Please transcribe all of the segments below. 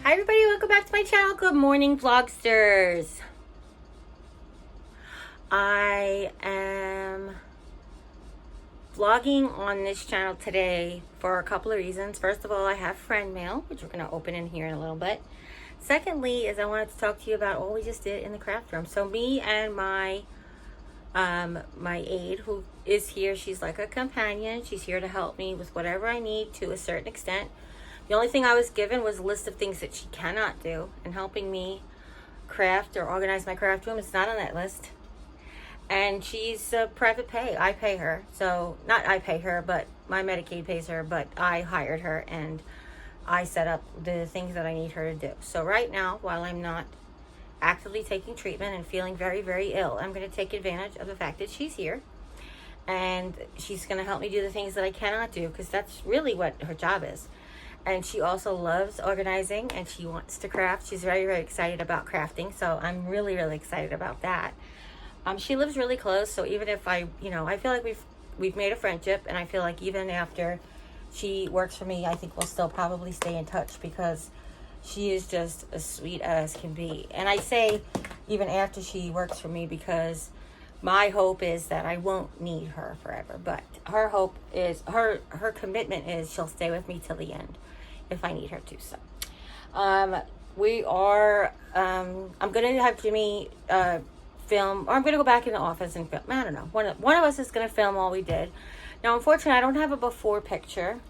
Hi everybody, welcome back to my channel. Good morning, vlogsters. I am vlogging on this channel today for a couple of reasons. First of all, I have Friendmail, which we're going to open in here in a little bit. Secondly, is I wanted to talk to you about what we just did in the craft room. So me and my aide, who is here, she's like a companion. She's here to help me with whatever I need to a certain extent. The only thing I was given was a list of things that she cannot do, and helping me craft or organize my craft room is not on that list. And she's private pay. I pay her. So, not I pay her, but my Medicaid pays her, but I hired her and I set up the things that I need her to do. So right now, while I'm not actively taking treatment and feeling very, very ill, I'm going to take advantage of the fact that she's here. And she's going to help me do the things that I cannot do, because that's really what her job is. And she also loves organizing and she wants to craft. She's very, very excited about crafting. So I'm really, really excited about that. She lives really close. So even if I feel like we've made a friendship, and I feel like even after she works for me, I think we'll still probably stay in touch, because she is just as sweet as can be. And I say even after she works for me, because my hope is that I won't need her forever. But her hope is, her commitment is she'll stay with me till the end if I need her to. So we are I'm gonna have Jimmy film, or I'm gonna go back in the office and film. I don't know, one of us is gonna film all we did. Now unfortunately I don't have a before picture.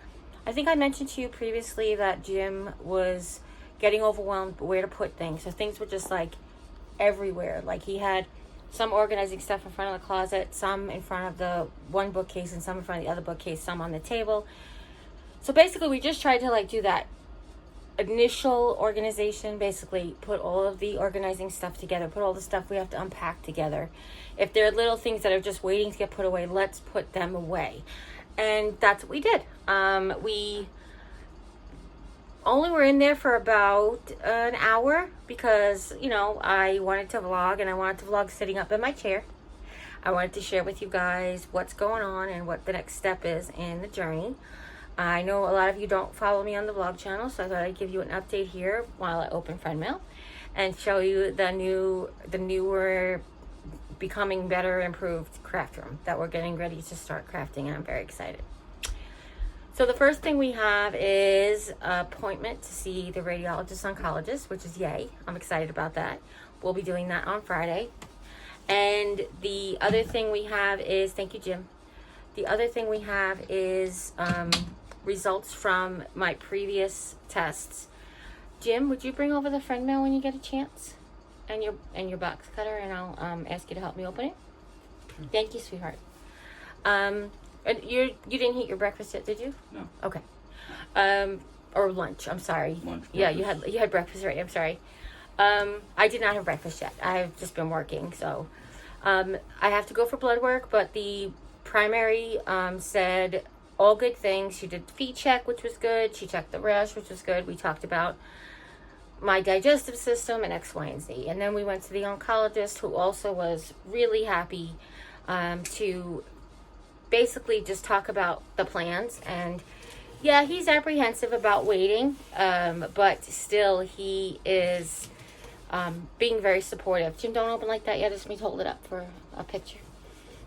I think I mentioned to you previously that Jim was getting overwhelmed where to put things. So things were just like everywhere. Like he had some organizing stuff in front of the closet, some in front of the one bookcase, and some in front of the other bookcase, some on the table. So basically we just tried to like do that initial organization, basically put all of the organizing stuff together, put all the stuff we have to unpack together. If there are little things that are just waiting to get put away, let's put them away. And that's what we did. We only were in there for about an hour, because I wanted to vlog, and I wanted to vlog sitting up in my chair. I wanted to share with you guys what's going on and what the next step is in the journey. I know a lot of you don't follow me on the vlog channel, so I thought I'd give you an update here while I open Friendmail and show you the newer, becoming better, improved craft room that we're getting ready to start crafting, and I'm very excited. So the first thing we have is an appointment to see the radiologist oncologist, which is yay. I'm excited about that. We'll be doing that on Friday. And the other thing we have is, thank you, Jim. The other thing we have is results from my previous tests. Jim, would you bring over the Friendmail when you get a chance? And your box cutter, and I'll ask you to help me open it. Thank you, sweetheart. And you didn't eat your breakfast yet, did you? No. Okay. Or lunch. I'm sorry. Lunch. Yeah, you had breakfast already. I'm sorry. I did not have breakfast yet. I've just been working, so I have to go for blood work. But the primary said all good things. She did the feet check, which was good. She checked the rash, which was good. We talked about my digestive system and X, Y, and Z. And then we went to the oncologist, who also was really happy to basically just talk about the plans. And yeah, he's apprehensive about waiting, but still he is being very supportive. Jim, don't open like that yet. Just let me hold it up for a picture.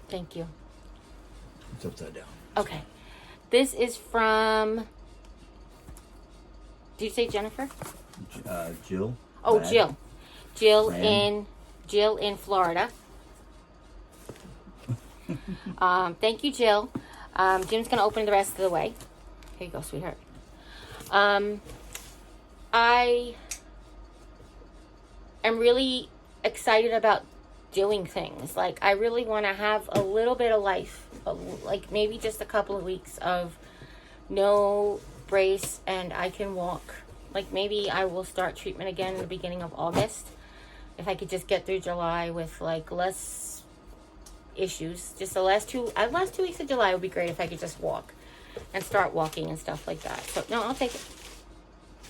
Thank you. It's upside down. Okay. This is from, did you say Jennifer? Jill. Oh, Brad. Jill. Jill Fran. in Florida. Thank you, Jill. Jim's gonna open the rest of the way. Here you go, sweetheart. I am really excited about doing things. Like, I really want to have a little bit of life, like maybe just a couple of weeks of no brace and I can walk. Like, maybe I will start treatment again in the beginning of August, if I could just get through July with like less issues. Just the last two weeks of July would be great if I could just walk and start walking and stuff like that. So no, I'll take it.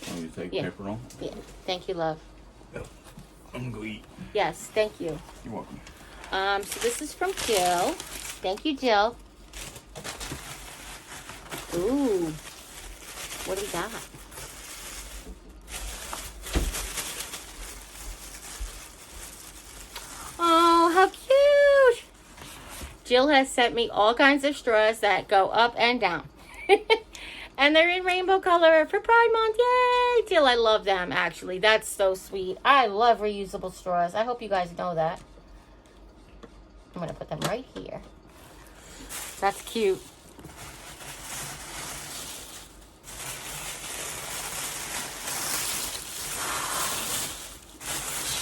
Want me to take Yeah. pepperoni? Yeah, thank you, love. No. I'm gonna go eat. Yes, thank you. You're welcome. So this is from Jill. Thank you, Jill. Ooh, what do we got? Jill has sent me all kinds of straws that go up and down. And they're in rainbow color for Pride Month. Yay! Jill, I love them, actually. That's so sweet. I love reusable straws. I hope you guys know that. I'm going to put them right here. That's cute.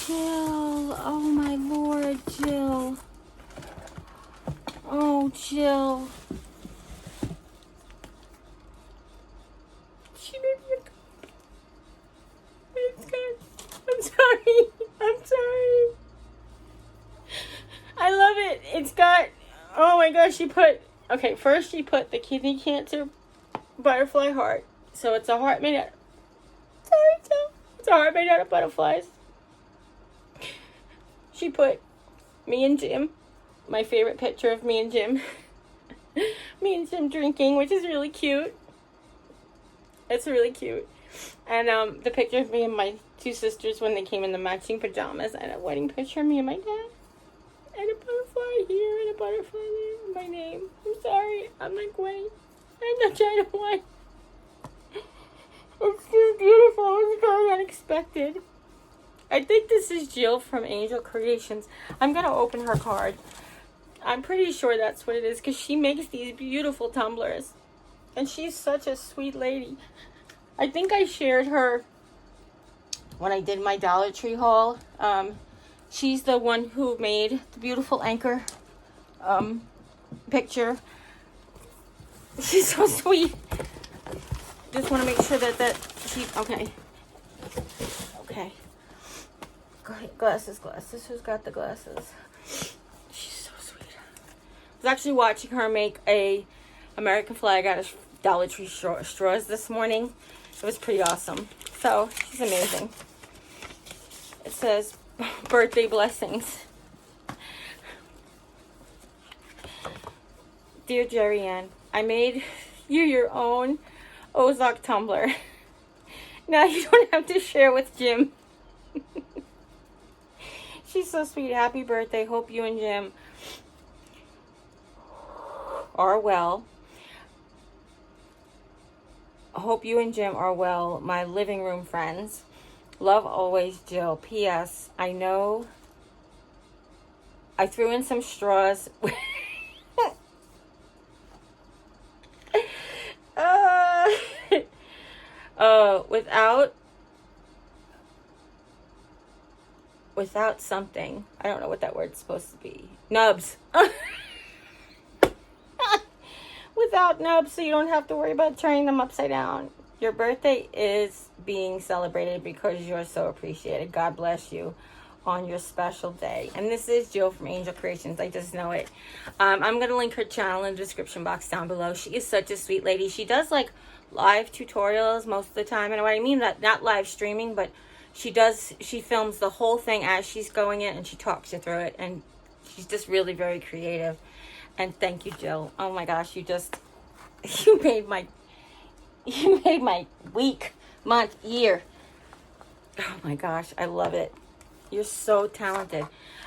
Jill. Oh, my Lord, Jill. Oh, Jill. She made me a cup. It's good. I'm sorry. I'm sorry. I love it. It's got, oh my gosh, okay, first she put the kidney cancer butterfly heart. So it's a heart made out, it's a heart made out of butterflies. She put me and Jim, my favorite picture of me and Jim. Me and Jim drinking, which is really cute. It's really cute. And the picture of me and my two sisters when they came in the matching pajamas, and a wedding picture of me and my dad. And a butterfly here and a butterfly there and my name. I'm sorry. I'm not Gwen. I'm not trying to whine. It's just beautiful. It's very unexpected. I think this is Jill from Anjill Creations. I'm going to open her card. I'm pretty sure that's what it is because she makes these beautiful tumblers. And she's such a sweet lady. I think I shared her when I did my Dollar Tree haul. She's the one who made the beautiful anchor picture. She's so sweet. Just want to make sure that she, okay. Okay. Glasses. Who's got the glasses? She's so sweet. I was actually watching her make a American flag out of Dollar Tree straws this morning. It was pretty awesome. So, she's amazing. It says, birthday blessings. Dear Jeri-Ann, I made you your own Ozark tumbler. Now you don't have to share with Jim. She's so sweet. Happy birthday. Hope you and Jim are well. Hope you and Jim are well, my living room friends. Love always, Jill. P.S. I know I threw in some straws. Without something. I don't know what that word's supposed to be. Nubs. Without nubs, so you don't have to worry about turning them upside down. Your birthday is being celebrated because you're so appreciated. God bless you on your special day. And this is Jill from Anjill Creations. I just know it. I'm going to link her channel in the description box down below. She is such a sweet lady. She does like live tutorials most of the time. And what I mean, that not live streaming, but she films the whole thing as she's going in and she talks you through it. And she's just really very creative. And thank you, Jill. Oh my gosh, you made my week, month, year. Oh my gosh, I love it. You're so talented.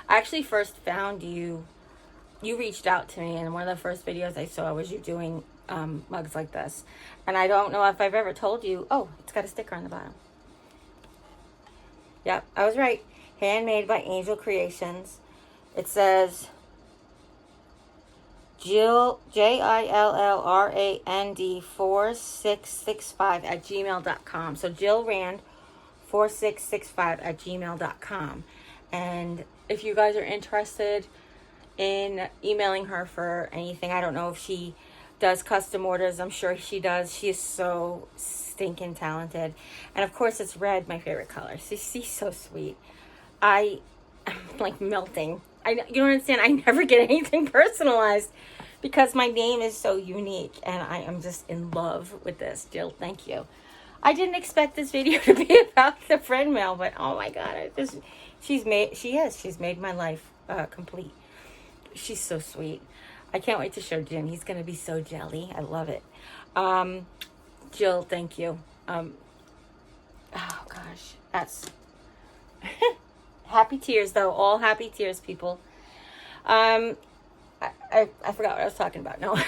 I actually first found you. You reached out to me, and one of the first videos I saw was you doing mugs like this. And I don't know if I've ever told you. Oh, it's got a sticker on the bottom. Yep, I was right. Handmade by Anjill Creations. It says Jill, JILLRAND 4665 at gmail.com. So Jill Rand 4665 at gmail.com. And if you guys are interested in emailing her for anything, I don't know if she does custom orders. I'm sure she does. She is so stinking talented. And of course it's red, my favorite color. So she's so sweet. I'm like melting. You don't understand, I never get anything personalized because my name is so unique and I am just in love with this. Jill, thank you. I didn't expect this video to be about the Friendmail, but oh my god, she's made my life complete. She's so sweet. I can't wait to show Jim. He's gonna be so jelly. I love it. Jill, thank you. Oh gosh, that's happy tears though. All happy tears, people. I forgot what I was talking about. No.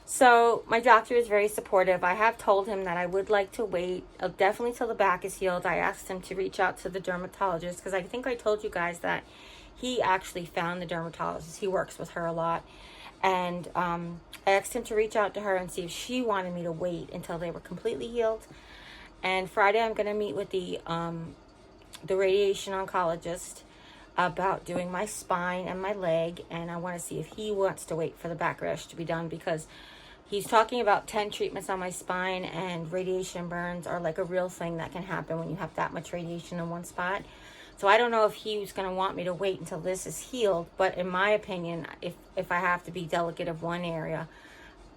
So my doctor is very supportive. I have told him that I would like to wait definitely till the back is healed. I asked him to reach out to the dermatologist because I think I told you guys that he actually found the dermatologist. He works with her a lot. And I asked him to reach out to her and see if she wanted me to wait until they were completely healed. And Friday I'm going to meet with the radiation oncologist about doing my spine and my leg. And I want to see if he wants to wait for the backlash to be done, because he's talking about 10 treatments on my spine, and radiation burns are like a real thing that can happen when you have that much radiation in one spot. So I don't know if he's going to want me to wait until this is healed. But in my opinion, if I have to be delicate of one area,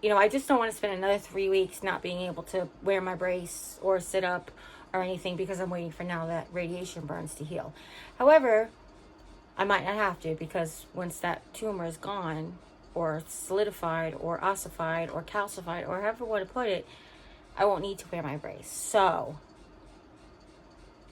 you know, I just don't want to spend another 3 weeks not being able to wear my brace or sit up or anything because I'm waiting for now that radiation burns to heal. However, I might not have to, because once that tumor is gone or solidified or ossified or calcified or however you want to put it, I won't need to wear my brace. So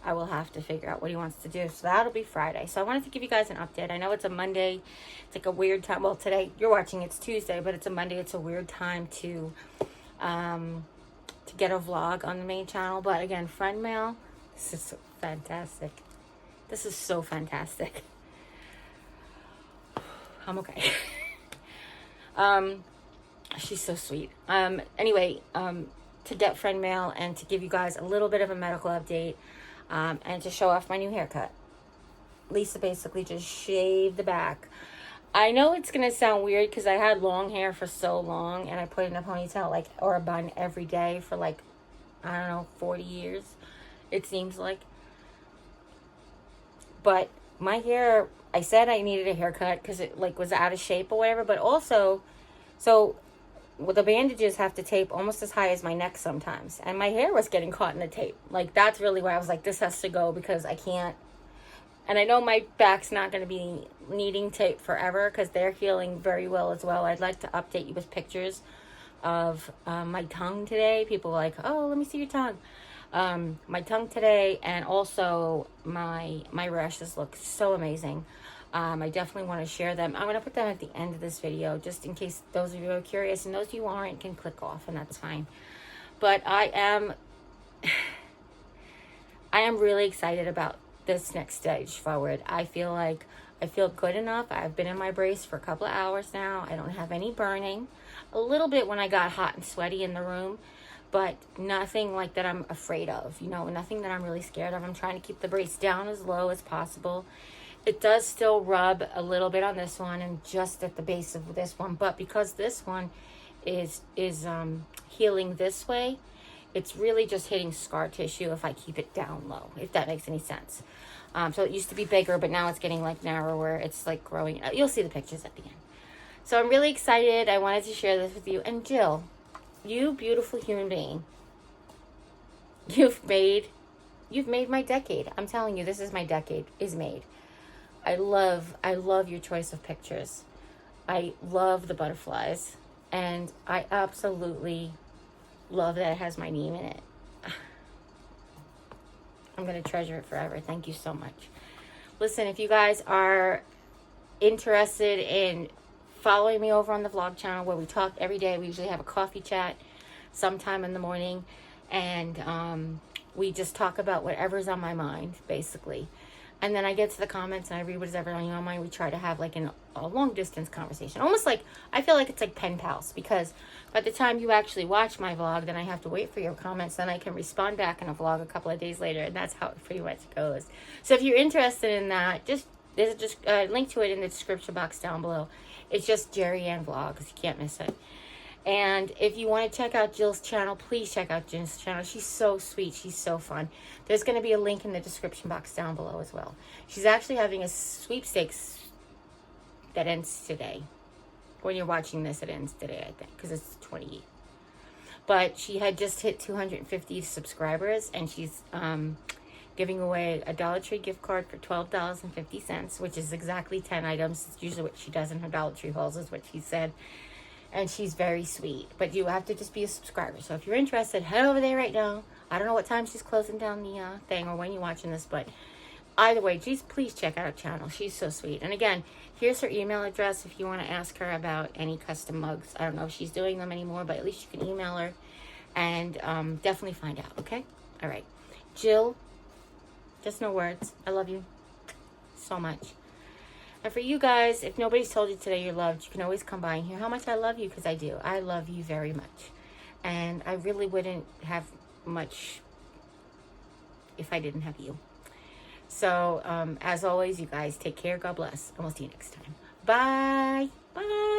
I will have to figure out what he wants to do. So that'll be Friday. So I wanted to give you guys an update. I know it's a Monday. It's like a weird time. Well, today you're watching, it's Tuesday, but it's a Monday. It's a weird time to get a vlog on the main channel. But again, Friendmail, this is fantastic. This is so fantastic. I'm okay. She's so sweet. Anyway, to get Friendmail and to give you guys a little bit of a medical update, and to show off my new haircut. Lisa basically just shaved the back. I know it's gonna sound weird because I had long hair for so long, and I put it in a ponytail or a bun every day for I don't know, 40 years, it seems like. But my hair, I said I needed a haircut because it was out of shape or whatever, but also, so the bandages have to tape almost as high as my neck sometimes, and my hair was getting caught in the tape. That's really why I was like, this has to go, because I can't. And I know my back's not going to be needing tape forever because they're healing very well as well. I'd like to update you with pictures of my tongue today. People were like, oh, let me see your tongue. My tongue today, and also my rashes look so amazing. I definitely want to share them. I'm going to put them at the end of this video, just in case those of you are curious, and those of you who aren't can click off, and that's fine. But I am really excited about this next stage forward. I feel good enough. I've been in my brace for a couple of hours now. I don't have any burning. A little bit when I got hot and sweaty in the room, but nothing like that I'm afraid of, nothing that I'm really scared of. I'm trying to keep the brace down as low as possible. It does still rub a little bit on this one and just at the base of this one, but because this one is healing this way, it's really just hitting scar tissue if I keep it down low, if that makes any sense. So it used to be bigger, but now it's getting narrower. It's growing. You'll see the pictures at the end. So I'm really excited. I wanted to share this with you. And Jill, you beautiful human being, you've made my decade. I'm telling you, this is my decade is made. I love your choice of pictures. I love the butterflies, and I absolutely love that it has my name in it. I'm going to treasure it forever. Thank you so much. Listen, if you guys are interested in following me over on the vlog channel where we talk every day, we usually have a coffee chat sometime in the morning, and we just talk about whatever's on my mind, basically. And then I get to the comments and I read whatever's on your mind. We try to have a long distance conversation. Almost I feel like it's like pen pals, because by the time you actually watch my vlog, then I have to wait for your comments. Then I can respond back in a vlog a couple of days later. And that's how it pretty much goes. So if you're interested in that, there's just a link to it in the description box down below. It's just Jeri-Ann Vlogs. You can't miss it. And if you want to check out Jill's channel, please check out Jill's channel. She's so sweet. She's so fun. There's going to be a link in the description box down below as well. She's actually having a sweepstakes that ends today. When you're watching this, it ends today, I think, because it's 28th. But she had just hit 250 subscribers, and she's giving away a Dollar Tree gift card for $12.50, which is exactly 10 items. It's usually what she does in her Dollar Tree hauls, is what she said. And she's very sweet. But you have to just be a subscriber. So if you're interested, head over there right now. I don't know what time she's closing down the thing or when you're watching this, but either way, please check out her channel. She's so sweet. And again, here's her email address if you want to ask her about any custom mugs. I don't know if she's doing them anymore, but at least you can email her and definitely find out, okay? All right. Jill, just no words. I love you so much. And for you guys, if nobody's told you today you're loved, you can always come by and hear how much I love you, because I do. I love you very much. And I really wouldn't have much if I didn't have you. So, as always, you guys take care. God bless. And we'll see you next time. Bye. Bye.